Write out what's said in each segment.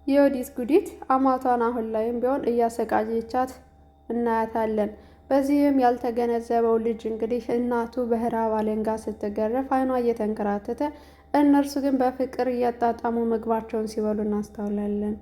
የዮዲት ጉዲት አማቷን አሁን ላይም ቢሆን እያሰቃየቻት እናያታለን። በዚህም ያልተገነዘበው ልጅ እንግዲህ እናቱ በህራብ አለንጋ ስትገረፍ አይኗ እየተንከራተተ እነርሱ ግን በፍቅር እያጣጣሙ ምግባቸውን ሲበሉ እናስተውላለን።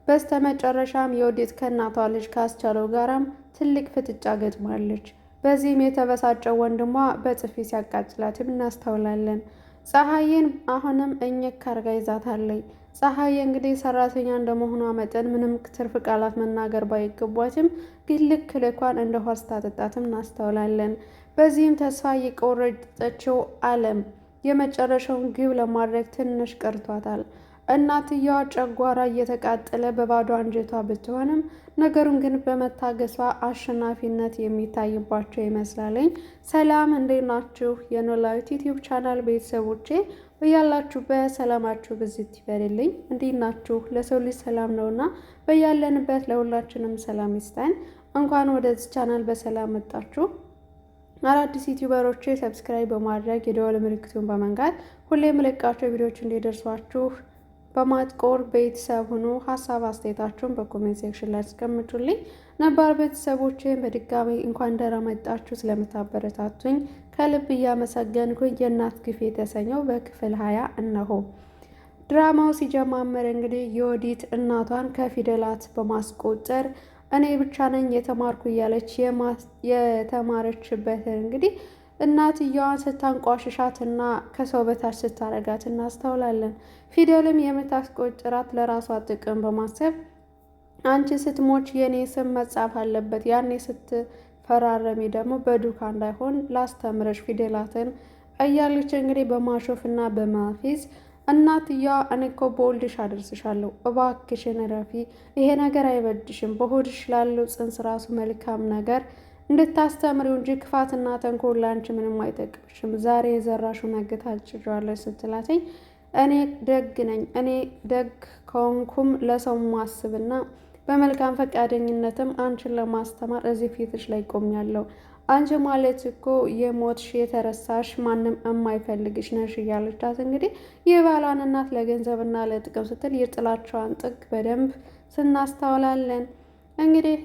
በስተመጨረሻም የዮዲት ከእናቷ ልጅ ካስቻለው ጋራም ትልቅ ፍጥጫ ገጥማለች። በዚህም የተበሳጨው ወንድሟ በጥፊ ሲያቃጥላትም እናስተውላለን። ፀሐይን አሁንም እኝክ አርጋ ይዛታለች። ፀሐይ እንግዲህ ሰራተኛ እንደመሆኗ መጠን ምንም ትርፍ ቃላት መናገር ባይገቧትም ግን ልክ ልኳን እንደ ውሃ ስታጠጣትም እናስተውላለን። በዚህም ተስፋ የቆረጠችው አለም የመጨረሻውን ግብ ለማድረግ ትንሽ ቀርቷታል። እናትየዋ ጨጓራ እየተቃጠለ በባዶ አንጀቷ ብትሆንም ነገሩን ግን በመታገሷ አሸናፊነት የሚታይባቸው ይመስላለኝ። ሰላም እንዴት ናችሁ? የኖላዊት ዩቲዩብ ቻናል ቤተሰቦቼ በያላችሁበት ሰላማችሁ ብዝት ይበልልኝ። እንዴት ናችሁ? ለሰው ልጅ ሰላም ነውና በያለንበት ለሁላችንም ሰላም ይስጠን። እንኳን ወደዚህ ቻናል በሰላም መጣችሁ። አዳዲስ ዩቲዩበሮቼ ሰብስክራይብ በማድረግ የደወል ምልክቱን በመንካት ሁሌ የምለቃቸው ቪዲዮዎች እንዲደርሷችሁ በማጥቆር ቤተሰብ ሁኑ። ሀሳብ አስተያየታችሁን በኮሜንት ሴክሽን ላይ አስቀምጡልኝ። ነባር ቤተሰቦቼን በድጋሚ እንኳን ደህና መጣችሁ ስለምታበረታቱኝ ከልብ እያመሰገንኩኝ የእናት ግፍ የተሰኘው በክፍል 20 እነሆ። ድራማው ሲጀማመር እንግዲህ የዮዲት እናቷን ከፊደላት በማስቆጠር እኔ ብቻ ነኝ የተማርኩ እያለች የተማረችበትን እንግዲህ እናትየዋን ስታንቋሽሻትና ከሰው በታች ስታረጋት እናስተውላለን። ፊደልም የምታስቆጥራት ለራሷ ጥቅም በማሰብ አንቺ ስትሞች የኔ ስም መጻፍ አለበት፣ ያኔ ስትፈራረሚ ደግሞ በዱካ እንዳይሆን ላስተምረሽ ፊደላትን እያለች እንግዲህ በማሾፍና በማፌዝ እናትየዋ እኔ እኮ በወልድሽ አደርስሻለሁ፣ እባክሽን ረፊ፣ ይሄ ነገር አይበድሽም፣ በሆድሽ ላለው ጽንስ ራሱ መልካም ነገር እንድታስተምሪው እንጂ ክፋትና ተንኮል ላንቺ ምንም አይጠቅምሽም፣ ዛሬ የዘራሹ ነገ ታጭጃለሽ ስትላተኝ እኔ ደግ ነኝ፣ እኔ ደግ ከሆንኩም ለሰው ማስብና በመልካም ፈቃደኝነትም አንቺን ለማስተማር እዚህ ፊትሽ ላይ ቆሜያለሁ። አንቺ ማለት እኮ የሞትሽ የተረሳሽ ማንም የማይፈልግሽ ነሽ እያለቻት እንግዲህ የባሏን እናት ለገንዘብና ለጥቅም ስትል የጥላቻዋን ጥግ በደንብ ስናስተውላለን። እንግዲህ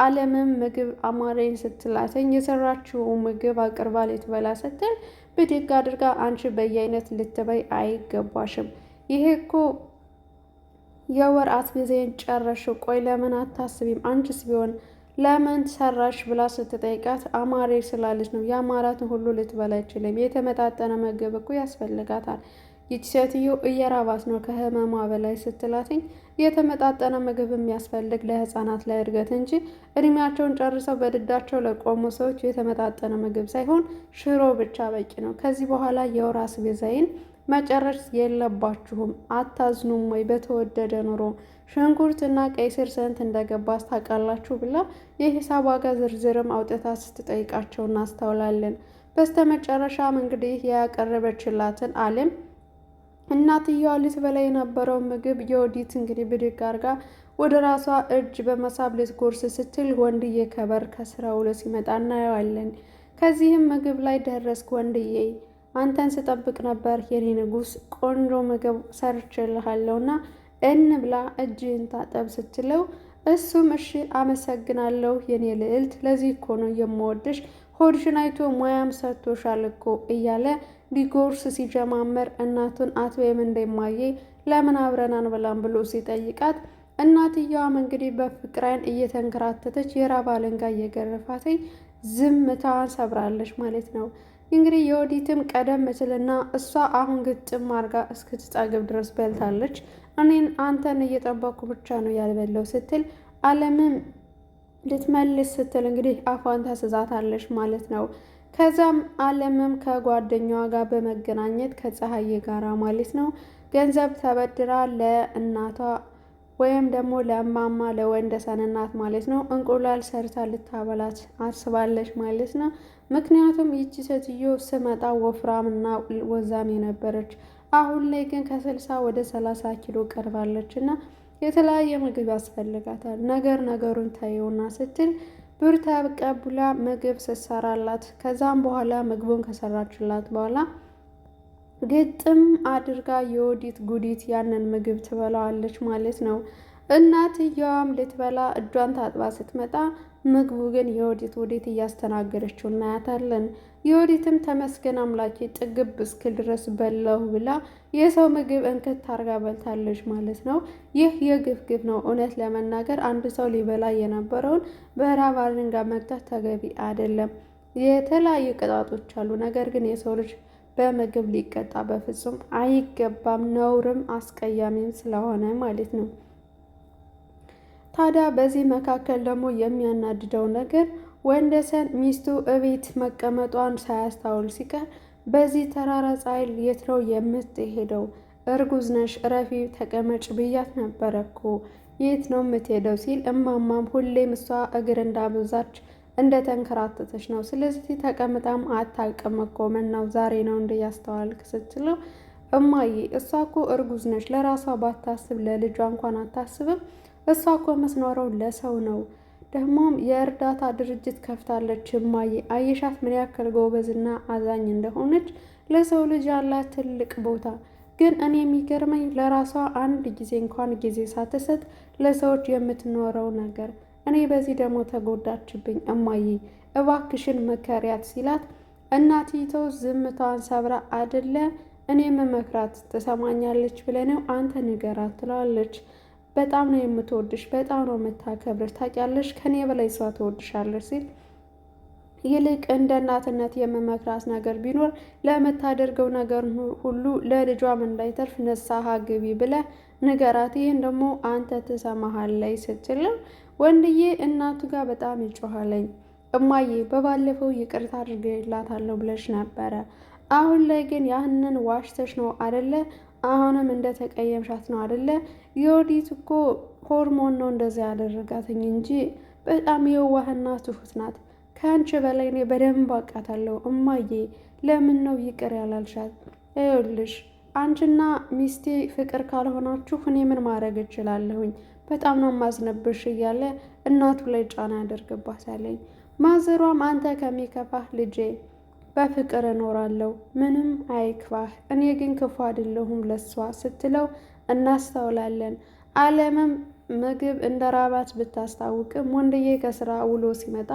አለምም ምግብ አማረኝ ስትላተኝ የሰራችው ምግብ አቅርባ ልትበላ ስትል ብድግ አድርጋ አንቺ በየአይነት ልትበይ አይገባሽም፣ ይሄ እኮ የወር አስቤዛዬን ጨረሽው፣ ቆይ ለምን አታስቢም? አንቺስ ቢሆን ለምን ሰራሽ ብላ ስትጠይቃት አማሬ ስላለች ነው፣ የአማራትን ሁሉ ልትበላ አይችልም፣ የተመጣጠነ ምግብ እኮ ያስፈልጋታል፣ ይቺ ሴትዮ እየራባት ነው ከህመሟ በላይ ስትላትኝ የተመጣጠነ ምግብ የሚያስፈልግ ለህፃናት ላይ እድገት እንጂ እድሜያቸውን ጨርሰው በድዳቸው ለቆሙ ሰዎች የተመጣጠነ ምግብ ሳይሆን ሽሮ ብቻ በቂ ነው። ከዚህ በኋላ የወር አስቤዛዬን መጨረስ የለባችሁም፣ አታዝኑም ወይ? በተወደደ ኑሮ ሽንኩርትና ቀይ ስር ስንት እንደገባ ታውቃላችሁ? ብላ የሂሳብ ዋጋ ዝርዝርም አውጥታ ስትጠይቃቸው እናስተውላለን። በስተመጨረሻም እንግዲህ ያቀረበችላትን አለም እናትየዋ ልትበላ የነበረው ምግብ የዮዲት እንግዲህ ብድግ አርጋ ወደ ራሷ እጅ በመሳብ ልትጎርስ ስትል ወንድዬ ከበር ከስራ ውሎ ሲመጣ እናየዋለን። ከዚህም ምግብ ላይ ደረስክ ወንድዬ፣ አንተን ስጠብቅ ነበር የኔ ንጉስ፣ ቆንጆ ምግብ ሰርችልሃለሁና እንብላ፣ እጅህን ታጠብ ስትለው እሱም እሺ አመሰግናለሁ የኔ ልዕልት፣ ለዚህ እኮ ነው የምወድሽ፣ ሆድሽን አይቶ ሙያም ሰጥቶሻል እኮ እያለ ሊጎርስ ሲጀማመር እናቱን አትበይም እንደማየ ለምን አብረን አንበላም ብሎ ሲጠይቃት እናትየዋም እንግዲህ በፍቅር ዓይን እየተንከራተተች የራብ አለንጋ እየገረፋተኝ ዝምታዋን ሰብራለች ማለት ነው። እንግዲህ የዮዲትም ቀደም ትልና እሷ አሁን ግጥም አርጋ እስክትጠግብ ድረስ በልታለች። እኔን አንተን እየጠበኩ ብቻ ነው ያልበለው ስትል አለምም ልትመልስ ስትል እንግዲህ አፏን ታስዛታለች ማለት ነው። ከዛም አለምም ከጓደኛዋ ጋር በመገናኘት ከፀሐዬ ጋራ ማለት ነው ገንዘብ ተበድራ ለእናቷ ወይም ደግሞ ለእማማ ለወንደሰን እናት ማለት ነው እንቁላል ሰርታ ልታበላት አስባለች ማለት ነው። ምክንያቱም ይቺ ሴትዮ ስመጣ ወፍራምና ወዛም የነበረች አሁን ላይ ግን ከ60 ወደ 30 ኪሎ ቀርባለች እና የተለያየ ምግብ ያስፈልጋታል። ነገሩን ታየውና ስትል ብር ተቀብላ ምግብ ስትሰራላት ከዛም በኋላ ምግቡን ከሰራችላት በኋላ ግጥም አድርጋ የወዲት ጉዲት ያንን ምግብ ትበላዋለች ማለት ነው። እናትየዋም ልትበላ እጇን ታጥባ ስትመጣ ምግቡ ግን የወዲት ወዴት እያስተናገደችው እናያታለን። የወዲትም ተመስገን አምላኬ ጥግብ እስክል ድረስ በላሁ ብላ የሰው ምግብ እንክት አርጋ በልታለች ማለት ነው። ይህ የግፍ ግፍ ነው። እውነት ለመናገር አንድ ሰው ሊበላ የነበረውን በራብ አለንጋ መግታት ተገቢ አይደለም። የተለያዩ ቅጣቶች አሉ። ነገር ግን የሰው ልጅ በምግብ ሊቀጣ በፍጹም አይገባም። ነውርም አስቀያሚም ስለሆነ ማለት ነው። ታዲያ በዚህ መካከል ደግሞ የሚያናድደው ነገር ወንደሰን ሚስቱ እቤት መቀመጧን ሳያስታውል ሲቀር በዚህ ተራራ ፀሐይ የት ነው የምትሄደው? እርጉዝ ነሽ፣ እረፊ ተቀመጭ ብያት ነበረ እኮ የት ነው የምትሄደው? ሲል እማማም ሁሌም እሷ እግር እንዳበዛች እንደተንከራተተች ነው። ስለዚህ ተቀምጣም አታውቅም እኮ ምነው ዛሬ ነው እንደ ያስተዋልክ ስትለው እማዬ እሷ እኮ እርጉዝ ነች፣ ለራሷ ባታስብ ለልጇ እንኳን አታስብም። እሷ እኮ መስኖረው ለሰው ነው። ደግሞም የእርዳታ ድርጅት ከፍታለች። እማዬ አየሻት ምን ያክል ጎበዝና አዛኝ እንደሆነች፣ ለሰው ልጅ ያላት ትልቅ ቦታ። ግን እኔ የሚገርመኝ ለራሷ አንድ ጊዜ እንኳን ጊዜ ሳትሰጥ ለሰዎች የምትኖረው ነገር። እኔ በዚህ ደግሞ ተጎዳችብኝ። እማዬ እባክሽን መከሪያት ሲላት እናቲቱ ዝምታዋን ሰብራ አይደለ እኔ መመክራት ትሰማኛለች ብለህ ነው አንተ ንገራት ትለዋለች። በጣም ነው የምትወድሽ፣ በጣም ነው የምታከብርሽ፣ ታውቂያለሽ ከኔ በላይ እሷ ትወድሻለች ሲል ይልቅ እንደ እናትነት የምመክራት ነገር ቢኖር ለምታደርገው ነገር ሁሉ ለልጇም እንዳይተርፍ ንስሐ ግቢ ብለህ ንገራት። ይህን ደግሞ አንተ ትሰማሃለይ ስትለው ወንድዬ እናቱ ጋር በጣም ይጮኋለኝ። እማዬ በባለፈው ይቅርታ አድርጌላታለሁ ብለሽ ነበረ። አሁን ላይ ግን ያህንን ዋሽተሽ ነው አደለ? አሁንም እንደተቀየምሻት ነው አደለ? የወዲት እኮ ሆርሞን ነው እንደዚያ ያደረጋትኝ እንጂ በጣም የዋህና ትሁት ናት። ከአንቺ በላይ እኔ በደንብ አውቃታለሁ። እማዬ ለምን ነው ይቅር ያላልሻት? ይኸውልሽ አንቺና ሚስቴ ፍቅር ካልሆናችሁ እኔ ምን ማድረግ እችላለሁኝ? በጣም ነው ማዝነብሽ እያለ እናቱ ላይ ጫና ያደርግባታለኝ። ማዘሯም አንተ ከሚከፋህ ልጄ በፍቅር እኖራለሁ፣ ምንም አይክፋህ፣ እኔ ግን ክፉ አይደለሁም ለሷ ስትለው እናስተውላለን። አለምም ምግብ እንደ ራባት ብታስታውቅም ወንድዬ ከስራ ውሎ ሲመጣ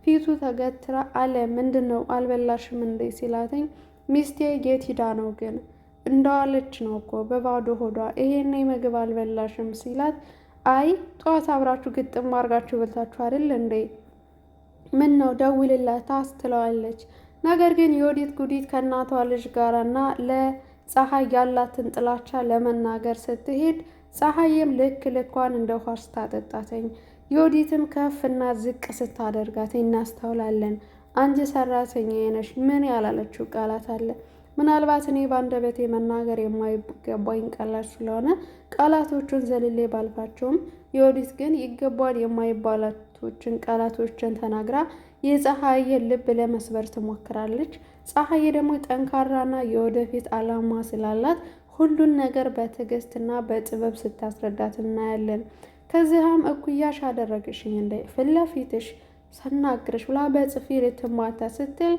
ፊቱ ተገትራ አለም ምንድን ነው አልበላሽም እንዴ ሲላተኝ ሚስቴ የት ሂዳ ነው ግን እንደዋለች ነው እኮ በባዶ ሆዷ ይሄኔ ምግብ አልበላሽም ሲላት አይ ጠዋት አብራችሁ ግጥም አርጋችሁ በልታችሁ አይደል እንዴ ምን ነው ደውልላት ታስትለዋለች። ነገር ግን የወዲት ጉዲት ከእናቷ ልጅ ጋርና ለፀሐይ ያላትን ጥላቻ ለመናገር ስትሄድ ፀሐይም ልክ ልኳን እንደ ውሃ ስታጠጣተኝ የወዲትም ከፍና ዝቅ ስታደርጋተኝ እናስተውላለን። አንቺ ሰራተኛ ነሽ ምን ያላለችው ቃላት አለ። ምናልባት እኔ በአንደበቴ መናገር የማይገባኝ ቃላት ስለሆነ ቃላቶቹን ዘልሌ ባልፋቸውም የወዲት ግን ይገባል የማይባላቶችን ቃላቶችን ተናግራ የፀሐይን ልብ ለመስበር ትሞክራለች። ፀሐይ ደግሞ ጠንካራና የወደፊት ዓላማ ስላላት ሁሉን ነገር በትዕግስትና በጥበብ ስታስረዳት እናያለን። ከዚያም እኩያሽ አደረግሽኝ እንደ ፊት ለፊትሽ ሰናግርሽ ብላ በጽፊ ልትማታ ስትል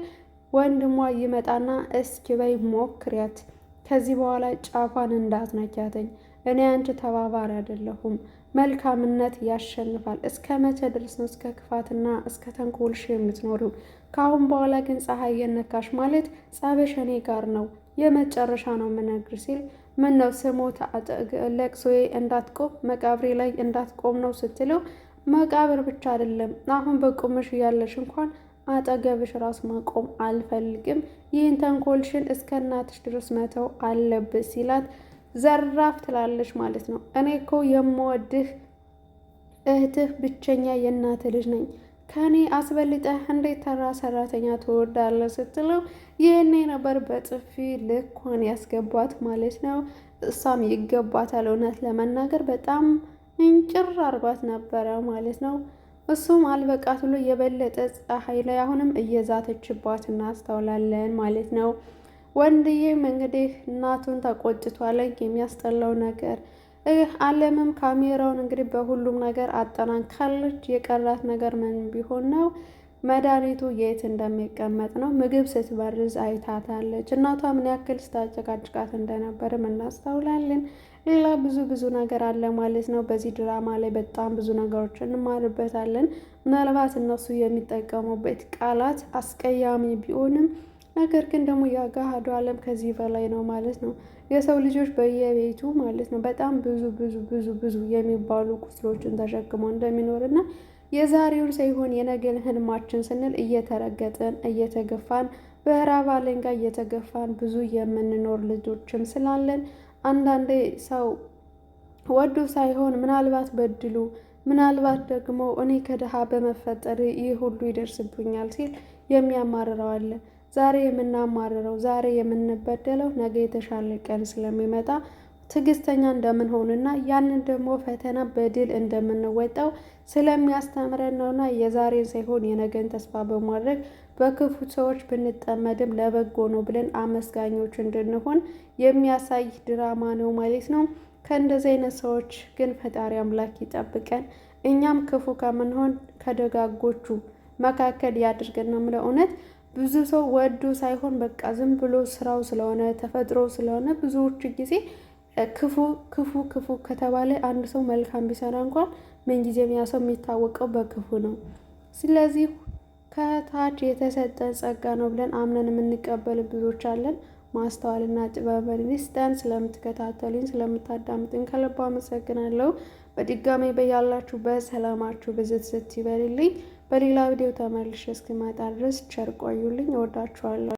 ወንድሟ ይመጣና እስኪ በይ ሞክሪያት፣ ከዚህ በኋላ ጫፏን እንዳትነኪያተኝ፣ እኔ አንቺ ተባባሪ አይደለሁም፣ መልካምነት ያሸንፋል። እስከ መቼ ድረስ ነው እስከ ክፋትና እስከ ተንኮልሽ የምትኖሪው? ከአሁን በኋላ ግን ፀሐይ የነካሽ ማለት ጸብሽ እኔ ጋር ነው፣ የመጨረሻ ነው ምነግር ሲል ምን ነው ስሞት ለቅሶዬ እንዳትቆም መቃብሬ ላይ እንዳትቆም ነው ስትለው መቃብር ብቻ አይደለም አሁን በቁምሽ ያለሽ እንኳን አጠገብሽ ራስ ማቆም አልፈልግም፣ ይህን ተንኮልሽን እስከ እናትሽ ድረስ መተው አለብሽ ሲላት ዘራፍ ትላለች ማለት ነው። እኔ እኮ የምወድህ እህትህ ብቸኛ የእናትህ ልጅ ነኝ፣ ከኔ አስበልጠህ እንዴት ተራ ሰራተኛ ትወዳለህ ስትለው ይህኔ ነበር በጥፊ ልኳን ያስገባት ማለት ነው። እሷም ይገባታል። እውነት ለመናገር በጣም እንጭር አርጓት ነበረ ማለት ነው። እሱም አልበቃት ብሎ የበለጠ ፀሐይ ላይ አሁንም እየዛተችባት እናስተውላለን ማለት ነው። ወንድዬም እንግዲህ እናቱን ተቆጭቷል። የሚያስጠላው ነገር አለምም ካሜራውን እንግዲህ በሁሉም ነገር አጠናክራለች። የቀራት ነገር ምን ቢሆን ነው መድኃኒቱ የት እንደሚቀመጥ ነው። ምግብ ስትበርዝ አይታታለች። እናቷ ምን ያክል ስታጨቃጭቃት እንደነበርም እናስተውላለን። ሌላ ብዙ ነገር አለ ማለት ነው። በዚህ ድራማ ላይ በጣም ብዙ ነገሮች እንማርበታለን። ምናልባት እነሱ የሚጠቀሙበት ቃላት አስቀያሚ ቢሆንም ነገር ግን ደግሞ የገሃዱ ዓለም ከዚህ በላይ ነው ማለት ነው። የሰው ልጆች በየቤቱ ማለት ነው በጣም ብዙ የሚባሉ ቁስሎችን ተሸክመው እንደሚኖርና የዛሬውን ሳይሆን የነገን ህልማችን ስንል እየተረገጥን እየተገፋን በራብ አለንጋ እየተገፋን ብዙ የምንኖር ልጆችም ስላለን አንዳንዴ ሰው ወዶ ሳይሆን ምናልባት በድሉ ምናልባት ደግሞ እኔ ከድሃ በመፈጠር ይህ ሁሉ ይደርስብኛል ሲል የሚያማርረው አለ። ዛሬ የምናማርረው ዛሬ የምንበደለው ነገ የተሻለ ቀን ስለሚመጣ ትዕግስተኛ እንደምንሆንና ያንን ደግሞ ፈተና በድል እንደምንወጣው ስለሚያስተምረን ነውና የዛሬን ሳይሆን የነገን ተስፋ በማድረግ በክፉ ሰዎች ብንጠመድም ለበጎ ነው ብለን አመስጋኞች እንድንሆን የሚያሳይ ድራማ ነው ማለት ነው። ከእንደዚህ አይነት ሰዎች ግን ፈጣሪ አምላክ ይጠብቀን። እኛም ክፉ ከምንሆን ከደጋጎቹ መካከል ያድርገን ነው የምለው። እውነት ብዙ ሰው ወዶ ሳይሆን በቃ ዝም ብሎ ስራው ስለሆነ ተፈጥሮ ስለሆነ ብዙዎቹ ጊዜ ክፉ ከተባለ አንድ ሰው መልካም ቢሰራ እንኳን ምንጊዜም ያ ሰው የሚታወቀው በክፉ ነው። ስለዚህ ከታች የተሰጠ ጸጋ ነው ብለን አምነን የምንቀበል ብዙዎች አለን። ማስተዋልና ጥበብን ይስጠን። ስለምትከታተሉኝ ስለምታዳምጡኝ ከልብ አመሰግናለሁ። በድጋሚ በያላችሁ በሰላማችሁ ብዝት ይበልልኝ። በሌላ ቪዲዮ ተመልሼ እስክመጣ ድረስ ቸር ቆዩልኝ። እወዳችኋለሁ።